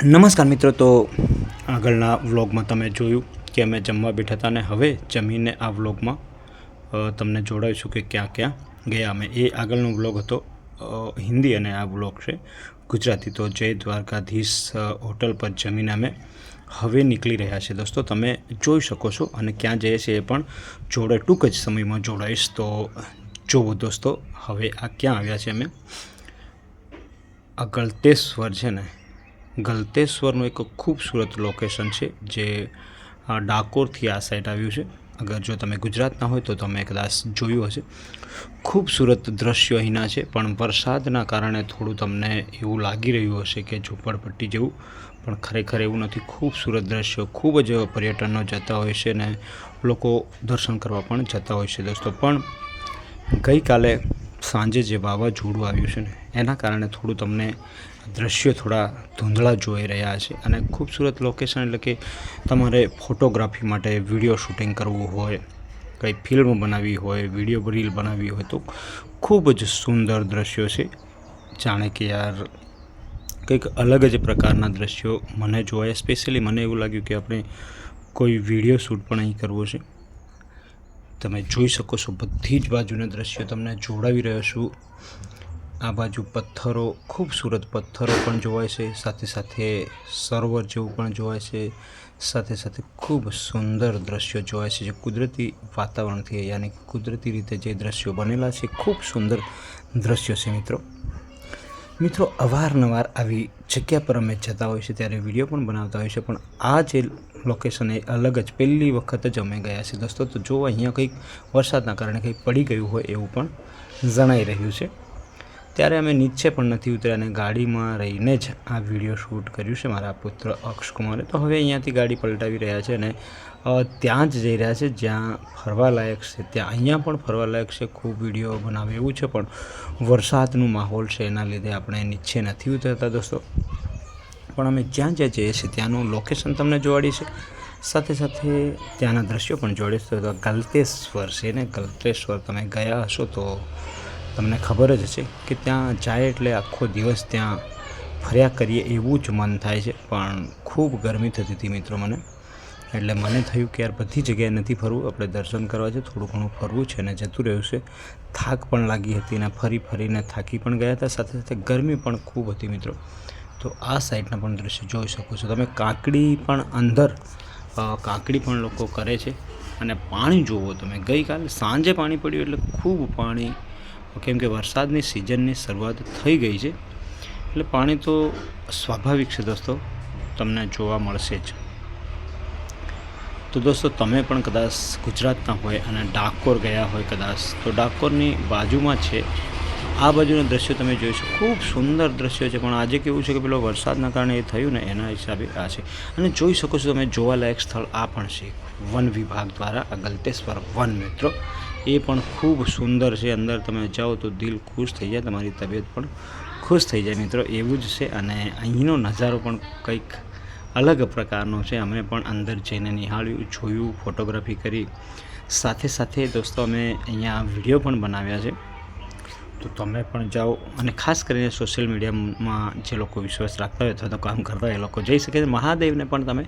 નમસ્કાર મિત્રો, તો આગળના વ્લોગમાં તમે જોયું કે અમે જમવા બેઠા હતા અને હવે જમીને આ વ્લોગમાં તમને જોડાઈશું કે ક્યાં ક્યાં ગયા અમે. એ આગળનો વ્લોગ હતો હિન્દી અને આ વ્લોગ છે ગુજરાતી. તો જય દ્વારકાધીશ હોટલ પર જમીને અમે હવે નીકળી રહ્યા છે દોસ્તો, તમે જોઈ શકો છો. અને ક્યાં જઈએ છીએ એ પણ જોડે ટૂંક જ સમયમાં જોડાઈશ. તો જુઓ દોસ્તો, હવે આ ક્યાં આવ્યા છે અમે. આ ગળતેશ્વર છે ને, ગળતેશ્વરનું એક ખૂબસૂરત લોકેશન છે જે ડાકોરથી આ સાઈડ આવ્યું છે. અગર જો તમે ગુજરાતના હોય તો તમે કદાચ જોયું હશે. ખૂબસૂરત દ્રશ્યો અહીંના છે, પણ વરસાદના કારણે થોડું તમને એવું લાગી રહ્યું હશે કે ઝૂંપડપટ્ટી જેવું, પણ ખરેખર એવું નથી. ખૂબસૂરત દ્રશ્યો, ખૂબ જ પર્યટનો જતા હોય છે અને લોકો દર્શન કરવા પણ જતા હોય છે દોસ્તો. પણ ગઈકાલે સાંજે જે વાવાઝોડું આવ્યું છે ને, એના કારણે થોડું તમને દ્રશ્યો થોડા ધૂંધળા જોઈ રહ્યા છે. અને ખૂબસૂરત લોકેશન એટલે કે તમારે ફોટોગ્રાફી માટે વિડીયો શૂટિંગ કરવું હોય, કંઈ ફિલ્મ બનાવવી હોય, વિડીયો રીલ બનાવવી હોય તો ખૂબ જ સુંદર દ્રશ્યો છે. જાણે કે યાર કંઈક અલગ જ પ્રકારના દ્રશ્યો મને જોવાય. સ્પેશિયલી મને એવું લાગ્યું કે આપણે કોઈ વિડીયો શૂટ પણ અહીં કરવો છે. તમે જોઈ શકો છો બધી જ બાજુના દ્રશ્યો તમને જોડાવી રહ્યો છું. આ બાજુ પથ્થરો, ખૂબસૂરત પથ્થરો પણ જોવાય છે, સાથે સાથે સરોવર જેવું પણ જોવાય છે, સાથે સાથે ખૂબ સુંદર દ્રશ્યો જોવાય છે જે કુદરતી વાતાવરણથી, યાની કુદરતી રીતે જે દ્રશ્યો બનેલા છે, ખૂબ સુંદર દ્રશ્યો છે મિત્રો. અવારનવાર આવી જગ્યા પર અમે જતા હોય છે ત્યારે વિડીયો પણ બનાવતા હોય છે, પણ આ જે લોકેશન એ અલગ જ, પહેલી વખત જ અમે ગયા છીએ દોસ્તો. તો જો અહીંયા કંઈક વરસાદના કારણે કંઈક પડી ગયું હોય એવું પણ જણાઈ રહ્યું છે. ત્યારે અમે નીચે પણ નથી ઉતર્યા અને ગાડીમાં રહીને જ આ વિડીયો શૂટ કર્યું છે મારા પુત્ર અક્ષકુમારે. તો હવે અહીંયાથી ગાડી પલટાવી રહ્યા છે અને ત્યાં જ જઈ રહ્યા છે જ્યાં ફરવાલાયક છે. ત્યાં અહીંયા પણ ફરવાલાયક છે, ખૂબ વિડીયો બનાવે એવું છે, પણ વરસાદનું માહોલ છે એના લીધે આપણે નીચે નથી ઉતરતા દોસ્તો. પણ અમે જ્યાં જ્યાં જઈએ છીએ ત્યાંનું લોકેશન તમને જોવાડીશ, સાથે સાથે ત્યાંના દ્રશ્યો પણ જોડીશ. તો ગળતેશ્વર છે ને, ગળતેશ્વર તમે ગયા હશો તો તમને ખબર જ છે કે ત્યાં જાય એટલે આખો દિવસ ત્યાં ફર્યા કરીએ એવું જ મન થાય છે. પણ ખૂબ ગરમી થતી હતી મિત્રો મને, એટલે મને થયું કે યાર બધી જગ્યાએ નથી ફરવું, આપણે દર્શન કરવા છે, થોડું ઘણું ફરવું છે અને જતું રહ્યું છે. થાક પણ લાગી હતી અને ફરીને થાકી પણ ગયા હતા, સાથે સાથે ગરમી પણ ખૂબ હતી મિત્રો. તો આ સાઈડના પણ દ્રશ્ય જોઈ શકો છો તમે. કાંકડી પણ અંદર, કાંકડી પણ લોકો કરે છે. અને પાણી જુઓ તમે, ગઈકાલે સાંજે પાણી પડ્યું એટલે ખૂબ પાણી, કેમ કે વરસાદની સિઝનની શરૂઆત થઈ ગઈ છે એટલે પાણી તો સ્વાભાવિક છે દોસ્તો, તમને જોવા મળશે જ. તો દોસ્તો તમે પણ કદાચ ગુજરાતના હોય અને ડાકોર ગયા હોય કદાચ, તો ડાકોરની બાજુમાં છે આ બાજુના દ્રશ્યો તમે જોઈ શકો. ખૂબ સુંદર દ્રશ્યો છે, પણ આજે કેવું છે કે પેલો વરસાદના કારણે એ થયું ને એના હિસાબે આ છે. અને જોઈ શકો છો તમે, જોવાલાયક સ્થળ આ પણ છે વન વિભાગ દ્વારા, આ ગળતેશ્વર વન મિત્રો. એ પણ ખૂબ સુંદર છે. અંદર તમે જાઓ તો દિલ ખુશ થઈ જાય, તમારી તબિયત પણ ખુશ થઈ જાય મિત્રો, એવું જ છે. અને અહીંનો નજારો પણ કંઈક અલગ પ્રકારનો છે. અમે પણ અંદર જઈને નિહાળ્યું, જોયું, ફોટોગ્રાફી કરી, સાથે સાથે દોસ્તો અમે અહીંયા વિડીયો પણ બનાવ્યા છે. તો તમે પણ જાઓ, અને ખાસ કરીને સોશિયલ મીડિયામાં જે લોકો વિશ્વાસ રાખતા હોય અથવા તો કામ કરતા હોય એ લોકો જઈ શકે છે. મહાદેવને પણ તમે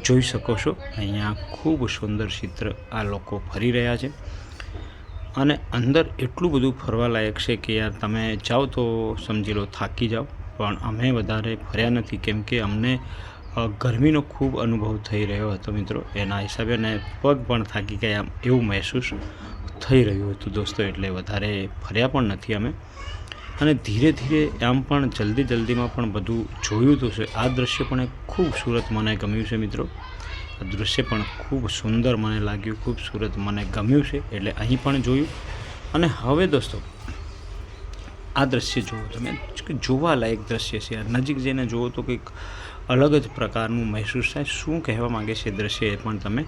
જોઈ શકો છો. અહીંયા ખૂબ સુંદર ચિત્ર આ લોકો ફરી રહ્યા છે. અને અંદર એટલું બધું ફરવાલાયક છે કે યાર તમે જાઓ તો સમજી લો થાકી જાઓ. પણ અમે વધારે ફર્યા નથી કેમ કે અમને ગરમીનો ખૂબ અનુભવ થઈ રહ્યો હતો મિત્રો, એના હિસાબે, અને પગ પણ થાકી ગયા એવું મહેસૂસ થઈ રહ્યું હતું દોસ્તો, એટલે વધારે ફર્યા પણ નથી અમે. અને ધીરે ધીરે આમ પણ જલ્દીમાં પણ બધું જોયું તો છે. આ દ્રશ્ય પણ એક ખૂબસૂરત મને ગમ્યું છે મિત્રો. આ દૃશ્ય પણ ખૂબ સુંદર મને લાગ્યું, ખૂબસૂરત મને ગમ્યું છે, એટલે અહીં પણ જોયું. અને હવે દોસ્તો આ દ્રશ્ય જુઓ તમે, જોવાલાયક દ્રશ્ય છે. નજીક જઈને જુઓ તો કંઈક અલગ જ પ્રકારનું મહેસૂસ થાય. શું કહેવા માગે છે દ્રશ્ય એ પણ તમે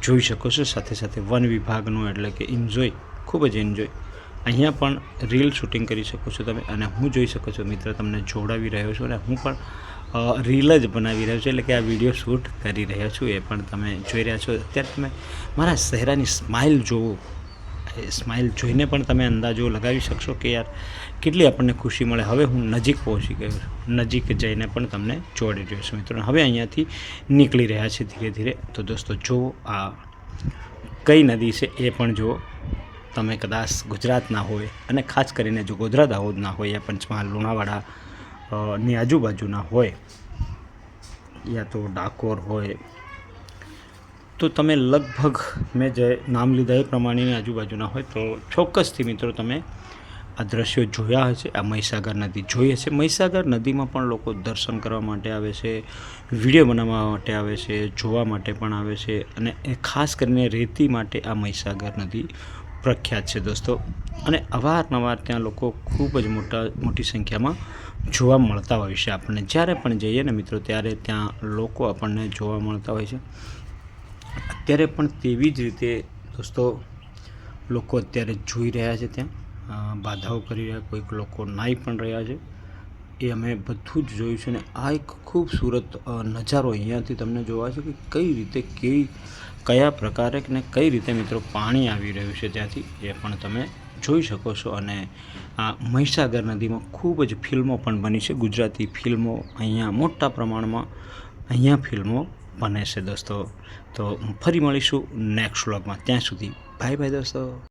જોઈ શકો છો. સાથે સાથે વન વિભાગનું એટલે કે એન્જોય, ખૂબ જ એન્જોય. અહીંયા પણ રીલ શૂટિંગ કરી શકો છો તમે. અને હું જોઈ શકો છો મિત્ર, તમને જોડાવી રહ્યો છું અને હું પણ રીલ જ બનાવી રહ્યો છું, એટલે કે આ વિડીયો શૂટ કરી રહ્યો છું, એ પણ તમે જોઈ રહ્યા છો. અત્યારે તમે મારા ચહેરાની સ્માઇલ જોવો, એ સ્માઇલ જોઈને પણ તમે અંદાજો લગાવી શકશો કે યાર કેટલી આપણને ખુશી મળે. હવે હું નજીક પહોંચી ગયો છું, નજીક જઈને પણ તમને જોડી રહ્યો છું મિત્રો. હવે અહીંયાથી નીકળી રહ્યા છે ધીરે ધીરે. તો દોસ્તો જુઓ આ કઈ નદી છે એ પણ જુઓ. તમે કદાચ ગુજરાતના હોય અને ખાસ કરીને જો ગોધરા દાહોદના હોય યા પંચમહાલ લુણાવાડા ની આજુબાજુના હોય યા તો ડાકોર હોય તો તમે લગભગ મેં જે નામ લીધા એ પ્રમાણેની આજુબાજુના હોય તો ચોક્કસથી મિત્રો તમે આ દ્રશ્યો જોયા હશે. આ મહીસાગર નદી જોઈ હશે. મહીસાગર નદીમાં પણ લોકો દર્શન કરવા માટે આવે છે, વિડીયો બનાવવા માટે આવે છે, જોવા માટે પણ આવે છે અને એ ખાસ કરીને રેતી માટે આ મહીસાગર નદી પ્રખ્યાત છે દોસ્તો. અને અવારનવાર ત્યાં લોકો ખૂબ જ મોટી સંખ્યામાં જોવા મળતા હોય છે. આપણને જ્યારે પણ જઈએ ને મિત્રો ત્યારે ત્યાં લોકો આપણને જોવા મળતા હોય છે. અત્યારે પણ તેવી જ રીતે દોસ્તો લોકો અત્યારે જોઈ રહ્યા છે, ત્યાં બાધાઓ કરી રહ્યા, કોઈક લોકો નાહી પણ રહ્યા છે. એ અમે બધું જ જોયું છે. ને આ એક ખૂબસૂરત નજારો અહીંયાથી તમને જોવા છે કે કઈ રીતે કયા પ્રકારે ને કઈ રીતે મિત્રો પાણી આવી રહ્યું છે ત્યાંથી એ પણ તમે જોઈ શકો છો. અને આ મહીસાગર નદીમાં ખૂબ જ ફિલ્મો પણ બની છે. ગુજરાતી ફિલ્મો અહીંયા મોટા પ્રમાણમાં અહીંયા ફિલ્મો બને છે દોસ્તો. તો ફરી મળીશું નેક્સ્ટ વ્લોગમાં. ત્યાં સુધી બાય બાય દોસ્તો.